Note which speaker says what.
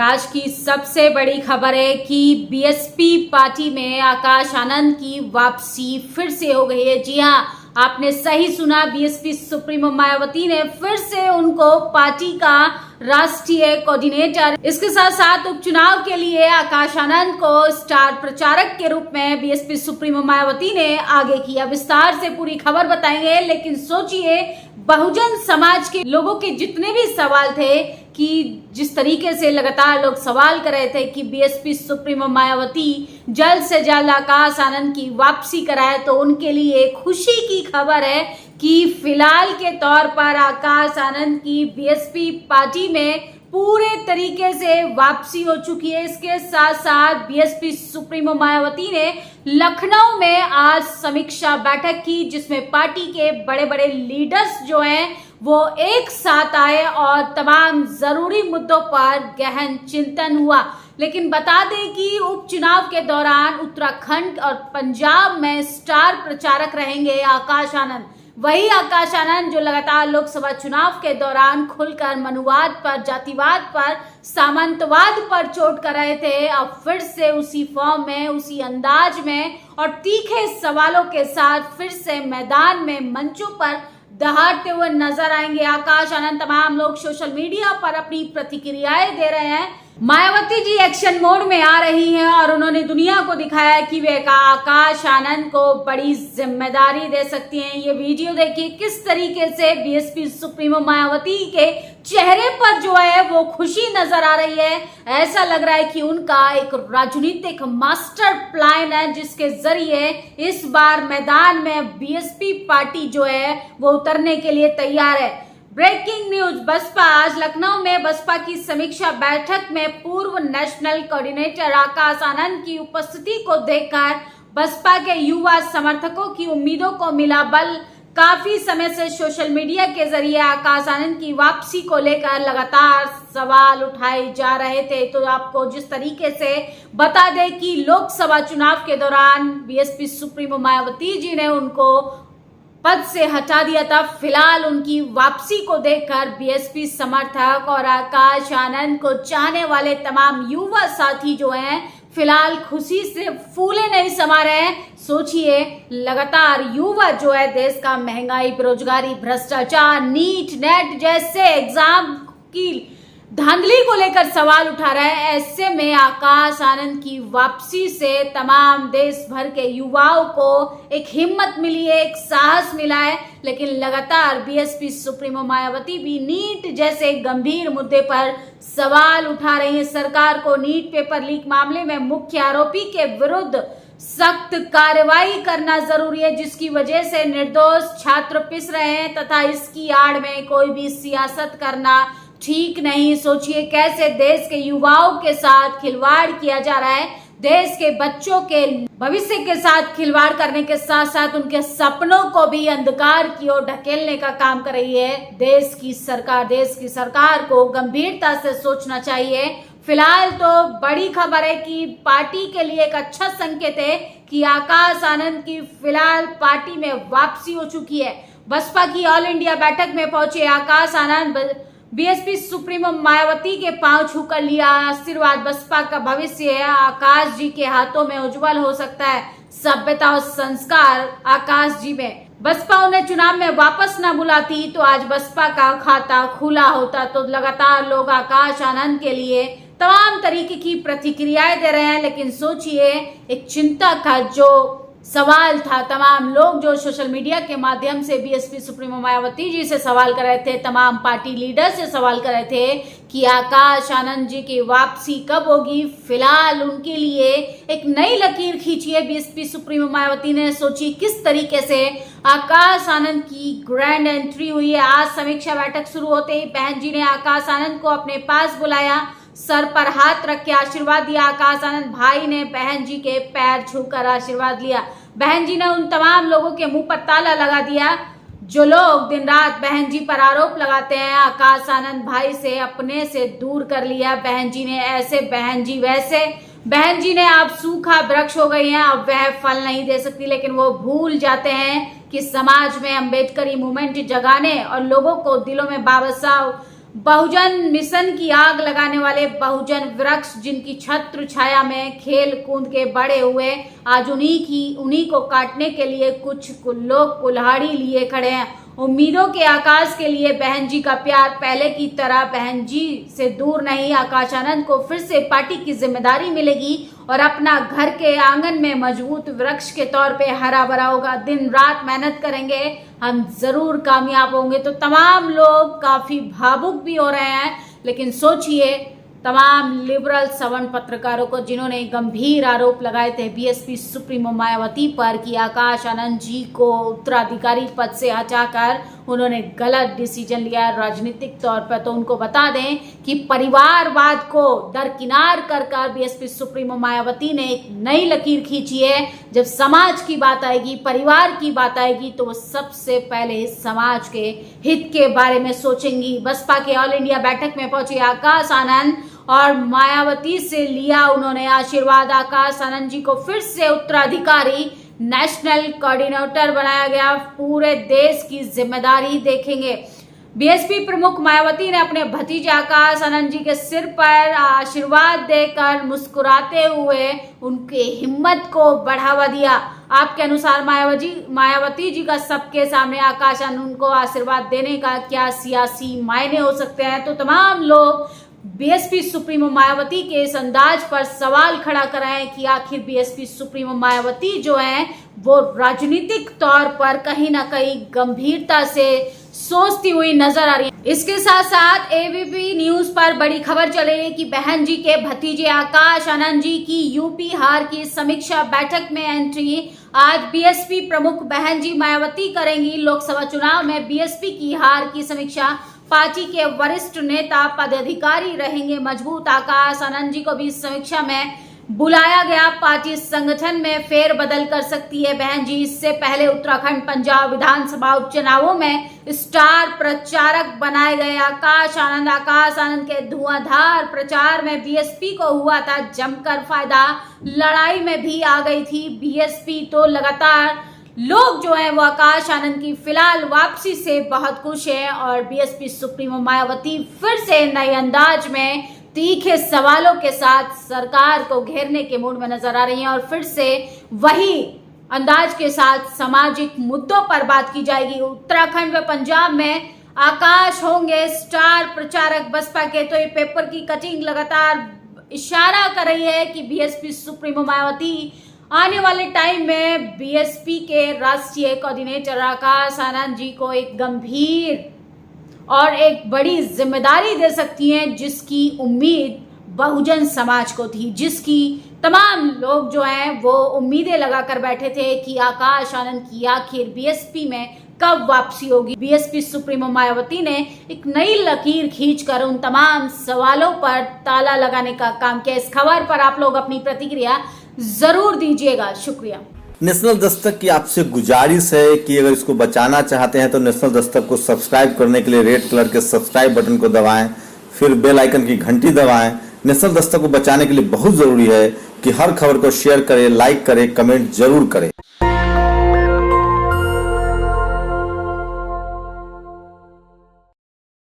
Speaker 1: आज की सबसे बड़ी खबर है कि बीएसपी पार्टी में आकाश आनंद की वापसी फिर से हो गई है। जी हां, आपने सही सुना, बीएसपी सुप्रीमो मायावती ने फिर से उनको पार्टी का राष्ट्रीय कोऑर्डिनेटर, इसके साथ साथ उपचुनाव के लिए आकाश आनंद को स्टार प्रचारक के रूप में बीएसपी सुप्रीमो मायावती ने आगे किया। विस्तार से पूरी खबर बताएंगे, लेकिन सोचिए बहुजन समाज के लोगों के जितने भी सवाल थे कि जिस तरीके से लगातार लोग सवाल कर रहे थे कि बीएसपी सुप्रीमो मायावती जल्द से जल्द आकाश आनंद की वापसी कराए, तो उनके लिए खुशी की खबर है कि फिलहाल के तौर पर आकाश आनंद की बीएसपी पार्टी में पूरे तरीके से वापसी हो चुकी है। इसके साथ साथ बीएसपी सुप्रीमो मायावती ने लखनऊ में आज समीक्षा बैठक की, जिसमें पार्टी के बड़े बड़े लीडर्स जो हैं वो एक साथ आए और तमाम जरूरी मुद्दों पर गहन चिंतन हुआ। लेकिन बता दें कि उपचुनाव के दौरान उत्तराखंड और पंजाब में स्टार प्रचारक रहेंगे आकाश आनंद। वही आकाश आनंद जो लगातार लोकसभा चुनाव के दौरान खुलकर मनुवाद पर, जातिवाद पर, सामंतवाद पर चोट कर रहे थे, अब फिर से उसी फॉर्म में, उसी अंदाज में और तीखे सवालों के साथ फिर से मैदान में, मंचों पर दहाड़ते हुए नजर आएंगे आकाश आनंद। तमाम लोग सोशल मीडिया पर अपनी प्रतिक्रियाएं दे रहे हैं। मायावती जी एक्शन मोड में आ रही हैं और उन्होंने दुनिया को दिखाया कि वे आकाश आनंद को बड़ी जिम्मेदारी दे सकती हैं। ये वीडियो देखिए किस तरीके से बीएसपी सुप्रीमो मायावती के चेहरे पर जो है वो खुशी नजर आ रही है। ऐसा लग रहा है कि उनका एक राजनीतिक मास्टर प्लान है, जिसके जरिए इस बार मैदान में बीएसपी पार्टी जो है वो उतरने के लिए तैयार है। ब्रेकिंग न्यूज, बसपा आज लखनऊ में बसपा की समीक्षा बैठक में पूर्व नेशनल कोऑर्डिनेटर आकाश आनंद की उपस्थिति को देखकर बसपा के युवा समर्थकों की उम्मीदों को मिला बल। काफी समय से सोशल मीडिया के जरिए आकाश आनंद की वापसी को लेकर लगातार सवाल उठाए जा रहे थे। तो आपको जिस तरीके से बता दें कि लोकसभा चुनाव के दौरान बीएसपी सुप्रीमो मायावती जी ने उनको पद से हटा दिया था। फिलहाल उनकी वापसी को देखकर बीएसपी समर्थक और आकाश आनंद को चाहने वाले तमाम युवा साथी जो हैं फिलहाल खुशी से फूले नहीं समा रहे हैं। सोचिए लगातार युवा जो है देश का महंगाई, बेरोजगारी, भ्रष्टाचार, नीट, नेट जैसे एग्जाम की धांधली को लेकर सवाल उठा रहा है। ऐसे में आकाश आनंद की वापसी से तमाम देश भर के युवाओं को एक हिम्मत मिली है, एक साहस मिला है। लेकिन लगातार बीएसपी सुप्रीमो मायावती भी नीट जैसे गंभीर मुद्दे पर सवाल उठा रही है। सरकार को नीट पेपर लीक मामले में मुख्य आरोपी के विरुद्ध सख्त कार्रवाई करना जरूरी है, जिसकी वजह से निर्दोष छात्र पिस रहे हैं तथा इसकी आड़ में कोई भी सियासत करना ठीक नहीं। सोचिए कैसे देश के युवाओं के साथ खिलवाड़ किया जा रहा है। देश के बच्चों के भविष्य के साथ खिलवाड़ करने के साथ साथ उनके सपनों को भी अंधकार की ओर ढकेलने का काम कर रही है देश की सरकार। देश की सरकार को गंभीरता से सोचना चाहिए। फिलहाल तो बड़ी खबर है कि पार्टी के लिए एक अच्छा संकेत है कि आकाश आनंद की फिलहाल पार्टी में वापसी हो चुकी है। बसपा की ऑल इंडिया बैठक में पहुंचे आकाश आनंद बीएसपी सुप्रीमो मायावती के पांव छूकर लिया आशीर्वाद। बसपा का भविष्य आकाश जी के हाथों में उज्जवल हो सकता है। सभ्यता और संस्कार आकाश जी में। बसपा उन्हें चुनाव में वापस न बुलाती तो आज बसपा का खाता खुला होता। तो लगातार लोग आकाश आनंद के लिए तमाम तरीके की प्रतिक्रियाएं दे रहे हैं। लेकिन सोचिए एक चिंता का जो सवाल था, तमाम लोग जो सोशल मीडिया के माध्यम से बीएसपी सुप्रीमो मायावती जी से सवाल कर रहे थे, तमाम पार्टी लीडर से सवाल कर रहे थे कि आकाश आनंद जी की वापसी कब होगी। फिलहाल उनके लिए एक नई लकीर खींची है बीएसपी सुप्रीमो मायावती ने। सोची किस तरीके से आकाश आनंद की ग्रैंड एंट्री हुई है। आज समीक्षा बैठक शुरू होते ही बहन जी ने आकाश आनंद को अपने पास बुलाया, सर पर हाथ रख के आशीर्वाद दिया। आकाश आनंद भाई ने बहन जी के पैर छूकर आशीर्वाद लिया। बहन जी ने उन तमाम लोगों के मुंह पर ताला लगा दिया जो लोग दिन रात बहन जी पर आरोप लगाते हैं। आकाश आनंद भाई से अपने से दूर कर लिया बहन जी ने। ऐसे बहन जी वैसे बहन जी ने अब सूखा वृक्ष हो गई हैं, अब वह फल नहीं दे सकती। लेकिन वो भूल जाते हैं कि समाज में अम्बेडकरी मूवमेंट जगाने और लोगों को दिलों में बाबा साहब बहुजन मिशन की आग लगाने वाले बहुजन वृक्ष जिनकी छत्र छाया में खेल कूद के बड़े हुए, आज उन्हीं को काटने के लिए कुछ लोग कुल्हाड़ी लिए खड़े हैं। उम्मीदों के आकाश के लिए बहन जी का प्यार पहले की तरह बहन जी से दूर नहीं। आकाश आनंद को फिर से पार्टी की जिम्मेदारी मिलेगी और अपना घर के आंगन में मजबूत वृक्ष के तौर पे हरा भरा होगा। दिन रात मेहनत करेंगे, हम जरूर कामयाब होंगे। तो तमाम लोग काफी भावुक भी हो रहे हैं, लेकिन सोचिए तमाम लिबरल सवर्ण पत्रकारों को जिन्होंने गंभीर आरोप लगाए थे बीएसपी सुप्रीमो मायावती पर कि आकाश आनंद जी को उत्तराधिकारी पद से हटाकर उन्होंने गलत डिसीजन लिया है राजनीतिक तौर पर। तो उनको बता दें कि परिवारवाद को दरकिनार कर बीएसपी सुप्रीमो मायावती ने एक नई लकीर खींची है। जब समाज की बात आएगी, परिवार की बात आएगी, तो वो सबसे पहले समाज के हित के बारे में सोचेंगी। बसपा के ऑल इंडिया बैठक में पहुंचे आकाश आनंद और मायावती से लिया उन्होंने आशीर्वाद। आकाश आनंद जी को फिर से उत्तराधिकारी नेशनल कोऑर्डिनेटर बनाया गया, पूरे देश की जिम्मेदारी देखेंगे। बीएसपी प्रमुख मायावती ने अपने भतीजे आकाश आनंद जी के सिर पर आशीर्वाद देकर मुस्कुराते हुए उनके हिम्मत को बढ़ावा दिया। आपके अनुसार मायावती जी का सबके सामने आकाश आनंद को आशीर्वाद देने का क्या सियासी मायने हो सकते हैं? तो तमाम लोग बीएसपी सुप्रीमो मायावती के इस अंदाज पर सवाल खड़ा कर रहे हैं कि आखिर बीएसपी सुप्रीमो मायावती जो है वो राजनीतिक तौर पर कहीं ना कहीं गंभीरता से सोचती हुई नजर आ रही है। इसके साथ साथ एबीपी न्यूज पर बड़ी खबर चल रही है कि बहन जी के भतीजे आकाश आनंद जी की यूपी हार की समीक्षा बैठक में एंट्री आज बीएसपी प्रमुख बहन जी मायावती करेंगी। लोकसभा चुनाव में बीएसपी की हार की समीक्षा पार्टी के वरिष्ठ नेता पदाधिकारी रहेंगे मजबूत। आकाश आनंद जी को भी इस समीक्षा में बुलाया गया। पार्टी संगठन में फेरबदल कर सकती है बहन जी। इससे पहले उत्तराखंड पंजाब विधानसभा उपचुनावों में स्टार प्रचारक बनाए गए आकाश आनंद के धुआंधार प्रचार में बीएसपी को हुआ था जमकर फायदा। लड़ाई में भी आ गई थी बीएसपी। तो लगातार लोग जो है वो आकाश आनंद की फिलहाल वापसी से बहुत खुश हैं और बीएसपी सुप्रीमो मायावती फिर से नए अंदाज में तीखे सवालों के साथ सरकार को घेरने के मूड में नजर आ रही हैं और फिर से वही अंदाज के साथ सामाजिक मुद्दों पर बात की जाएगी। उत्तराखंड व पंजाब में आकाश होंगे स्टार प्रचारक बसपा के। तो ये पेपर की कटिंग लगातार इशारा कर रही है कि बीएसपी सुप्रीमो मायावती आने वाले टाइम में बीएसपी के राष्ट्रीय कोऑर्डिनेटर आकाश आनंद जी को एक गंभीर और एक बड़ी जिम्मेदारी दे सकती हैं, जिसकी उम्मीद बहुजन समाज को थी, जिसकी तमाम लोग जो हैं वो उम्मीदें लगाकर बैठे थे कि आकाश आनंद की आखिर बीएसपी में कब वापसी होगी। बीएसपी सुप्रीमो मायावती ने एक नई लकीर खींचकर उन तमाम सवालों पर ताला लगाने का काम किया। इस खबर पर आप लोग अपनी प्रतिक्रिया जरूर दीजिएगा। शुक्रिया।
Speaker 2: नेशनल दस्तक की आपसे गुजारिश है कि अगर इसको बचाना चाहते हैं तो नेशनल दस्तक को सब्सक्राइब करने के लिए रेड कलर के सब्सक्राइब बटन को दबाएं, फिर बेल आइकन की घंटी दबाएं। नेशनल दस्तक को बचाने के लिए बहुत जरूरी है कि हर खबर को शेयर करें, लाइक करें, कमेंट जरूर करें।